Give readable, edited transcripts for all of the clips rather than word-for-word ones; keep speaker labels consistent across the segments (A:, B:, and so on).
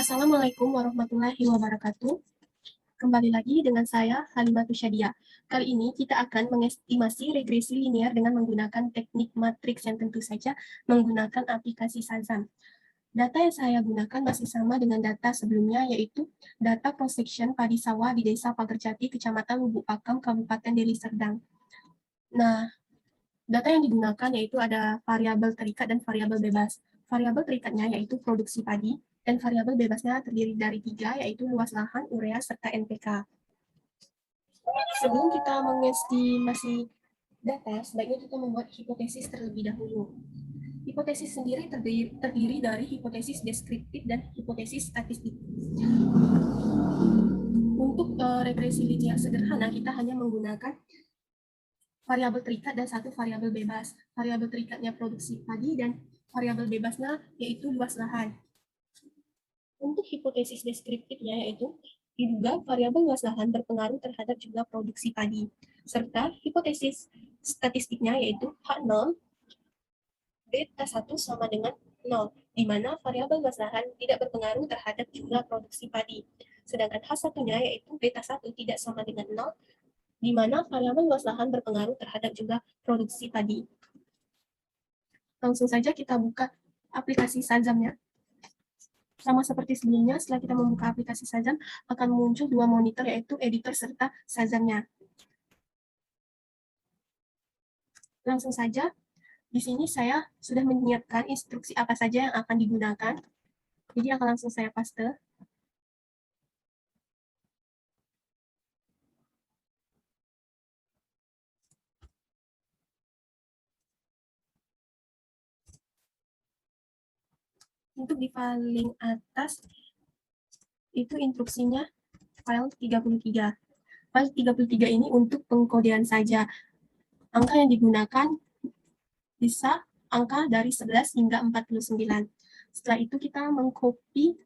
A: Assalamualaikum warahmatullahi wabarakatuh. Kembali lagi dengan saya, Halimatus Syadia. Kali ini kita akan mengestimasi regresi linear dengan menggunakan teknik matriks yang tentu saja menggunakan aplikasi Shazam. Data yang saya gunakan masih sama dengan data sebelumnya, yaitu data cross-section padi sawah di Desa Pagerjati, Kecamatan Lubuk Pakam, Kabupaten Deli Serdang. Nah, data yang digunakan yaitu ada variabel terikat dan variabel bebas. Variabel terikatnya yaitu produksi padi, dan variabel bebasnya terdiri dari 3, yaitu luas lahan, urea, serta NPK. Sebelum kita mengestimasi data, sebaiknya kita membuat hipotesis terlebih dahulu. Hipotesis sendiri terdiri dari hipotesis deskriptif dan hipotesis statistik. Untuk regresi linear sederhana, kita hanya menggunakan variabel terikat dan satu variabel bebas. Variabel terikatnya produksi padi dan variabel bebasnya yaitu luas lahan. Untuk hipotesis deskriptifnya yaitu diduga variabel luas lahan berpengaruh terhadap jumlah produksi padi, serta hipotesis statistiknya yaitu H0 beta 1 sama dengan 0, di mana variabel luas lahan tidak berpengaruh terhadap jumlah produksi padi. Sedangkan H1-nya yaitu beta 1 tidak sama dengan 0, di mana variabel luas lahan berpengaruh terhadap jumlah produksi padi. Langsung saja kita buka aplikasi Shazam-nya. Sama seperti sebelumnya, setelah kita membuka aplikasi Shazam, akan muncul dua monitor, yaitu editor serta Shazam-nya. Langsung saja, di sini saya sudah menyiapkan instruksi apa saja yang akan digunakan. Jadi akan langsung saya paste. Untuk di paling atas, itu instruksinya file 33. File 33 ini untuk pengkodean saja. Angka yang digunakan bisa angka dari 11 hingga 49. Setelah itu kita mengcopy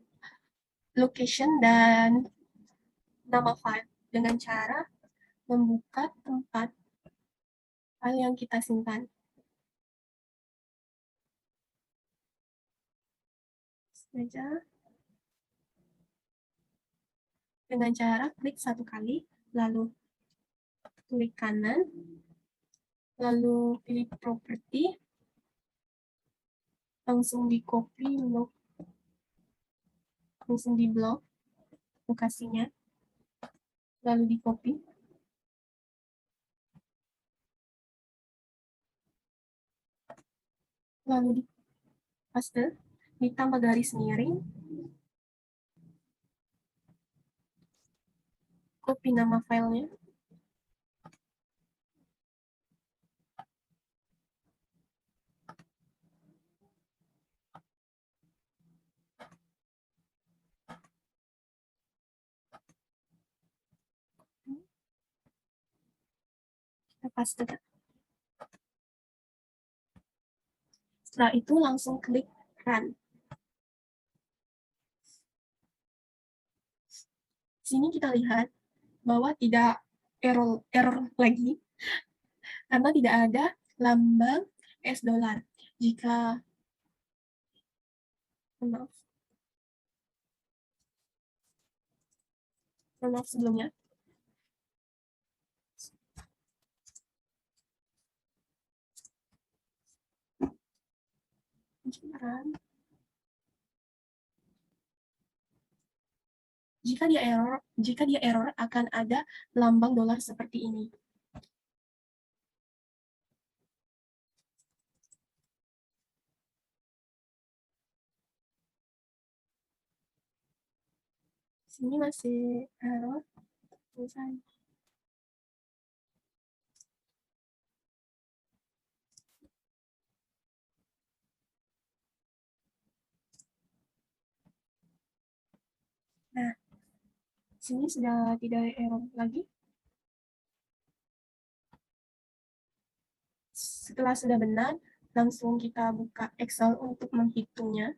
A: location dan nama file dengan cara membuka tempat file yang kita simpan. Saja dengan cara klik satu kali, lalu klik kanan, lalu pilih properti, langsung di copy, langsung di blok lokasinya, lalu di copy, lalu di paste, ditambah garis miring, copy nama filenya, kita paste. Setelah itu langsung klik run. Di sini kita lihat bahwa tidak error lagi karena tidak ada lambang $. Jika maaf sebelumnya. Jika dia error akan ada lambang dolar seperti ini. Sini masih error. Misalnya. Nah, sini sudah tidak error lagi. Setelah sudah benar, langsung kita buka Excel untuk menghitungnya.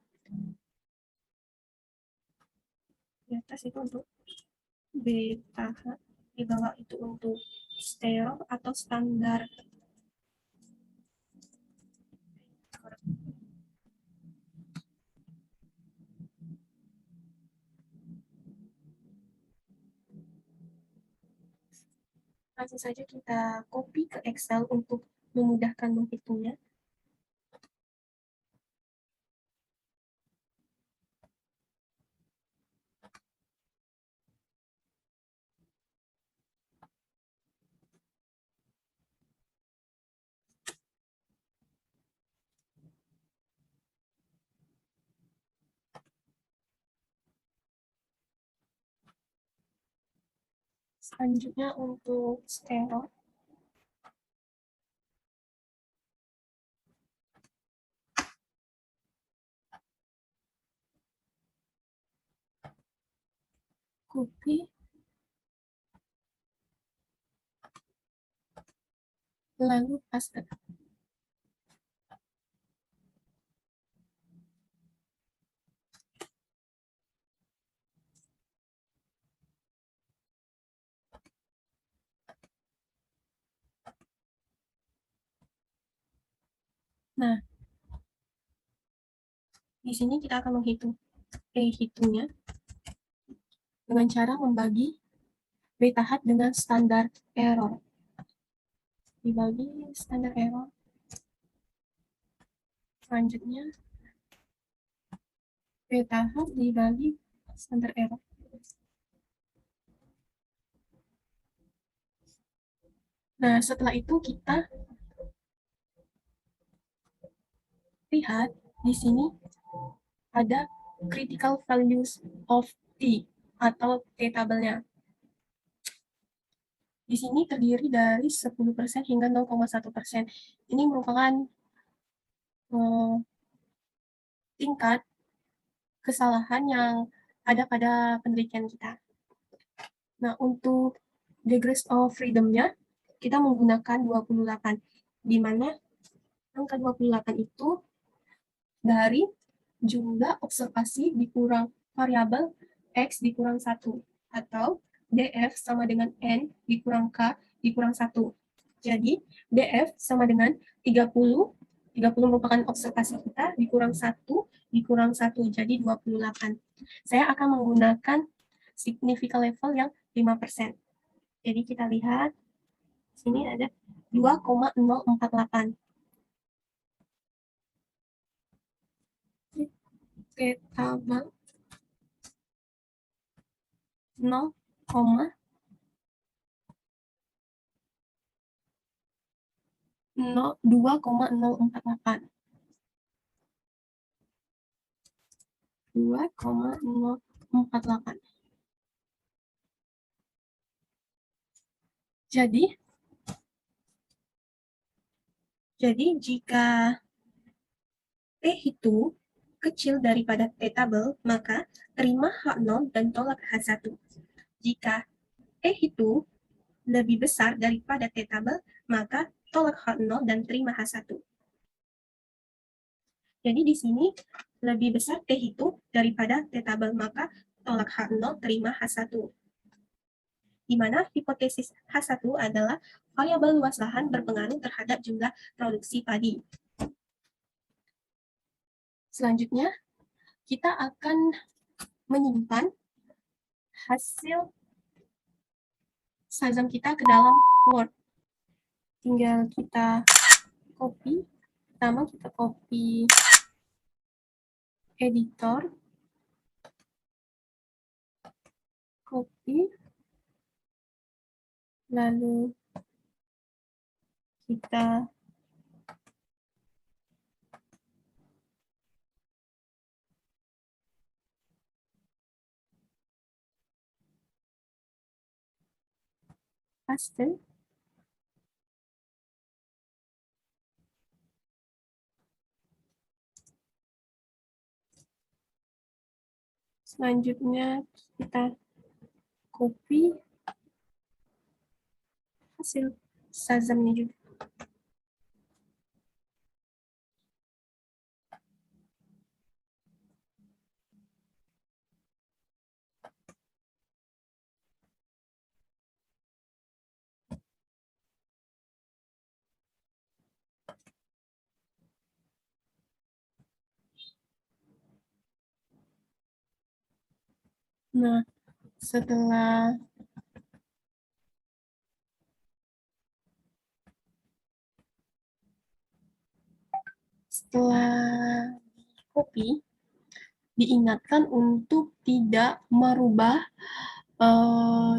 A: Di atas itu untuk beta, di bawah itu untuk stereo atau standar. Langsung saja kita copy ke Excel untuk memudahkan menghitungnya. Selanjutnya untuk sterol. Copy. Lalu paste. Nah, di sini kita akan hitungnya dengan cara membagi beta hat dengan standar error. Dibagi standar error. Selanjutnya, beta hat dibagi standar error. Nah, setelah itu kita lihat di sini ada critical values of T atau T tabelnya. Di sini terdiri dari 10% hingga 0,1%. Ini merupakan tingkat kesalahan yang ada pada penelitian kita. Nah, untuk degrees of freedom-nya, kita menggunakan 28, di mana angka 28 itu dari jumlah observasi dikurang variabel X dikurang 1, atau DF sama dengan N dikurang K dikurang 1. Jadi, DF sama dengan 30 merupakan observasi kita, dikurang 1, dikurang 1, jadi 28. Saya akan menggunakan significant level yang 5%. Jadi kita lihat, sini ada 2,048. Oke, tabel 2,048. 2,048. Jadi jika T itu kecil daripada T tabel, maka terima H0 dan tolak H1. Jika T itu lebih besar daripada T tabel, maka tolak H0 dan terima H1. Jadi di sini lebih besar T itu daripada T tabel, maka tolak H0, terima H1. Di mana hipotesis H1 adalah variabel luas lahan berpengaruh terhadap jumlah produksi padi. Selanjutnya, kita akan menyimpan hasil SAZAM kita ke dalam Word. Tinggal kita copy. Pertama kita copy editor, copy, lalu kita paste. Selanjutnya kita copy hasil SAZAM-nya juga. Nah, setelah setelah copy, diingatkan untuk tidak merubah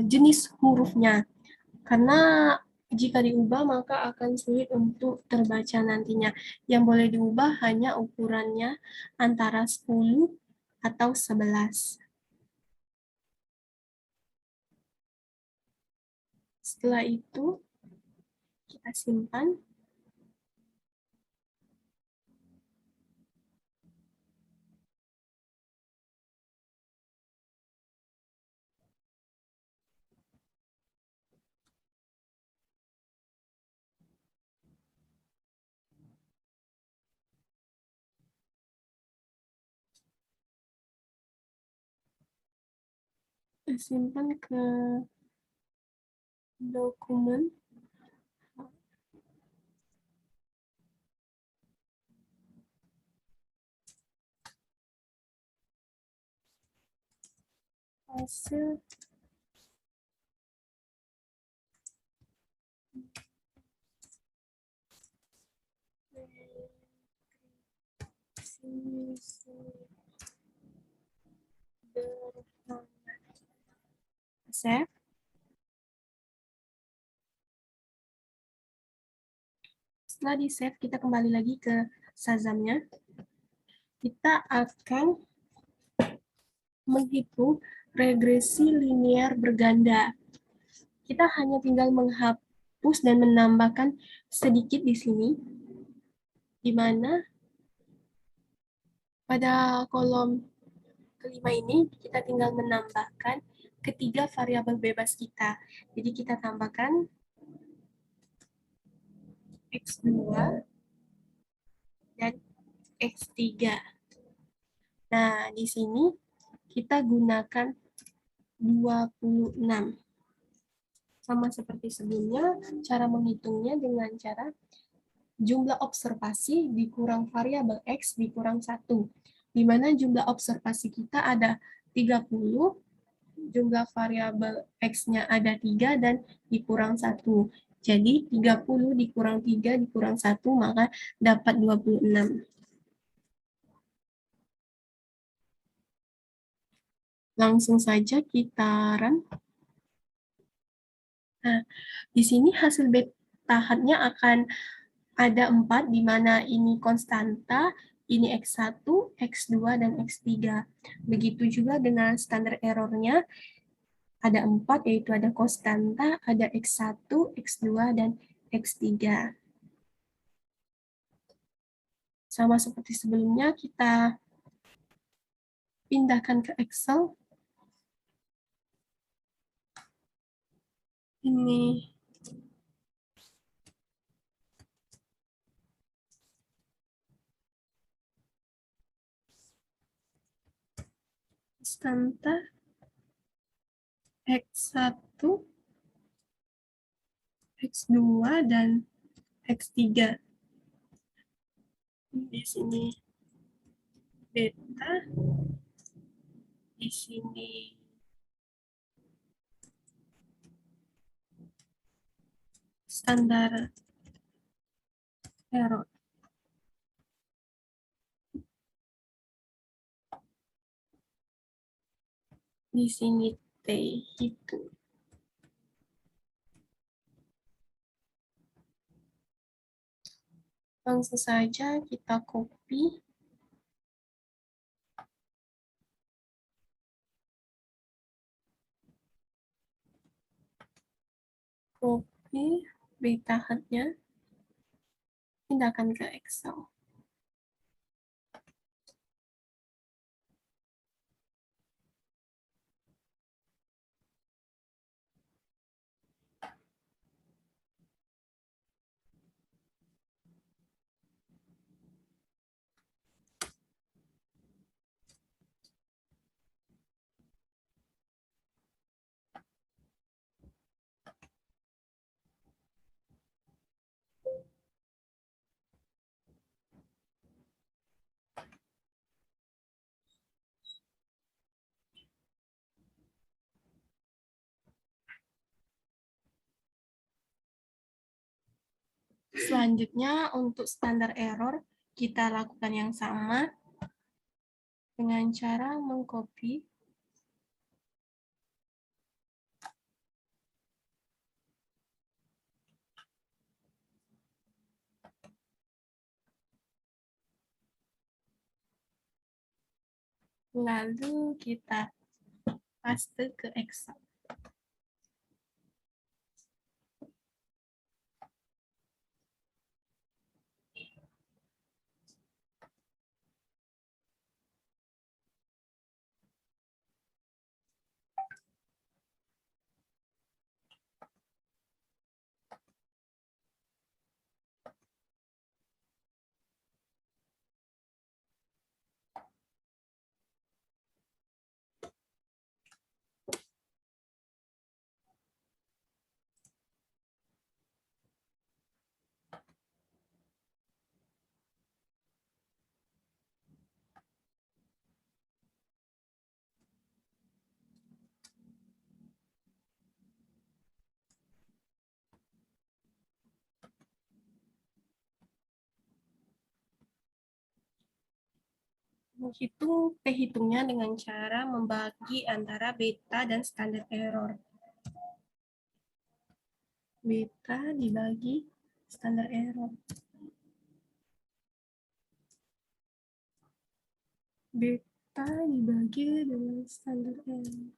A: jenis hurufnya. Karena jika diubah maka akan sulit untuk terbaca nantinya. Yang boleh diubah hanya ukurannya antara 10 atau 11. Setelah itu kita simpan. Simpan ke dokumen. Hasil save. Setelah di save, kita kembali lagi ke Shazam-nya. Kita akan menghitung regresi linear berganda. Kita hanya tinggal menghapus dan menambahkan sedikit di sini, di mana pada kolom kelima ini kita tinggal menambahkan ketiga variabel bebas kita. Jadi kita tambahkan X2 dan X3. Nah, di sini kita gunakan 26. Sama seperti sebelumnya, cara menghitungnya dengan cara jumlah observasi dikurang variabel X dikurang 1. Di mana jumlah observasi kita ada 30, jumlah variabel X-nya ada 3 dan dikurang 1. Jadi 30 dikurang 3 dikurang 1 maka dapat 26. Langsung saja kita run. Nah, di sini hasil betahatnya akan ada 4, di mana ini konstanta, ini X1, X2, dan X3. Begitu juga dengan standar errornya, ada 4, yaitu ada konstanta, ada X1, X2, dan X3. Sama seperti sebelumnya, kita pindahkan ke Excel. Ini konstanta X1, X2, dan X3. Di sini beta, di sini standar error. Di sini T itu. Langsung saja kita copy. Copy beta head-nya, pindahkan ke Excel. Selanjutnya untuk standar error, kita lakukan yang sama dengan cara mengcopy lalu kita paste ke Excel. Menghitung T-hitungnya dengan cara membagi antara beta dan standar error. Beta dibagi standar error. Beta dibagi dengan standar error.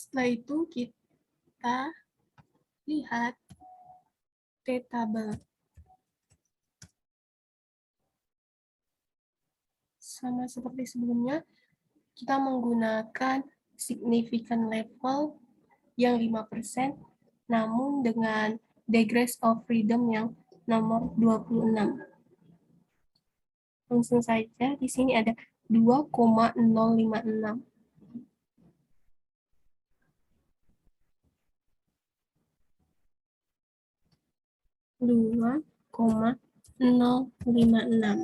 A: Setelah itu kita lihat T-tabel. Sama seperti sebelumnya, kita menggunakan significant level yang 5%, namun dengan degrees of freedom yang nomor 26. Langsung saja, di sini ada 2,056. 2,056.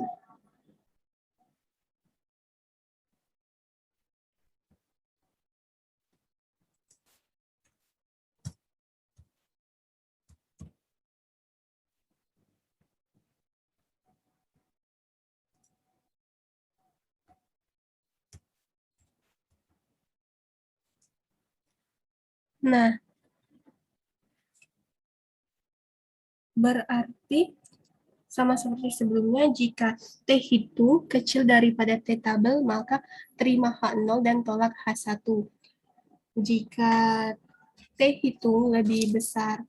A: Nah, berarti sama seperti sebelumnya, jika T-hitung kecil daripada T-tabel, maka terima H0 dan tolak H1. Jika T-hitung lebih besar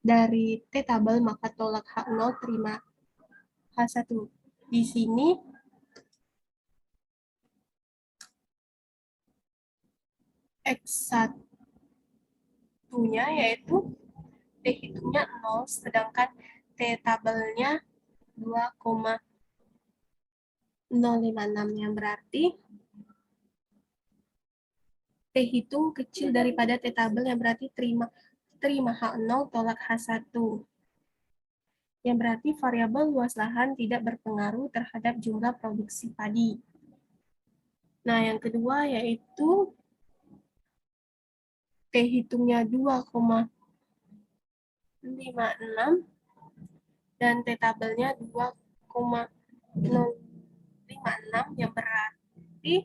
A: dari T-tabel, maka tolak H0, terima H1. Di sini, X1-nya yaitu T-hitungnya 0, sedangkan T-tabelnya 2,056, yang berarti T-hitung kecil daripada T-tabel, yang berarti terima H0 tolak H1. Yang berarti variabel luas lahan tidak berpengaruh terhadap jumlah produksi padi. Nah, yang kedua yaitu T-hitungnya 2,56 dan T-tabelnya 2,056, yang berarti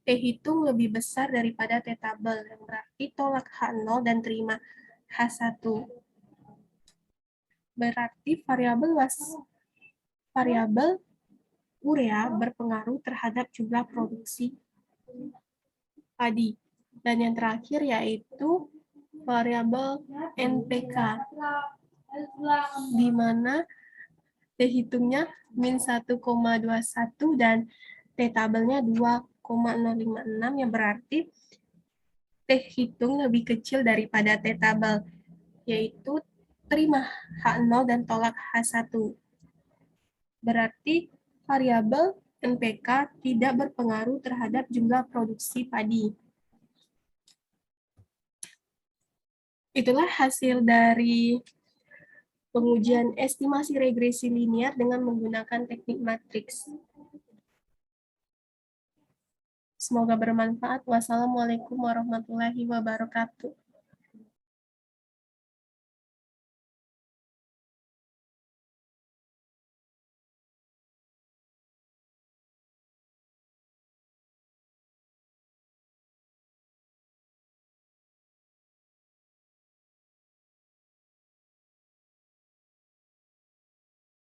A: T-hitung lebih besar daripada T-tabel, yang berarti tolak H0 dan terima H1. Berarti variabel urea berpengaruh terhadap jumlah produksi padi. Dan yang terakhir yaitu variabel NPK, di mana T-hitungnya min 1,21 dan T-tabelnya 2,056, yang berarti T-hitung lebih kecil daripada T-tabel, yaitu terima H0 dan tolak H1. Berarti variabel NPK tidak berpengaruh terhadap jumlah produksi padi. Itulah hasil dari pengujian estimasi regresi linear dengan menggunakan teknik matriks. Semoga bermanfaat. Wassalamualaikum warahmatullahi wabarakatuh.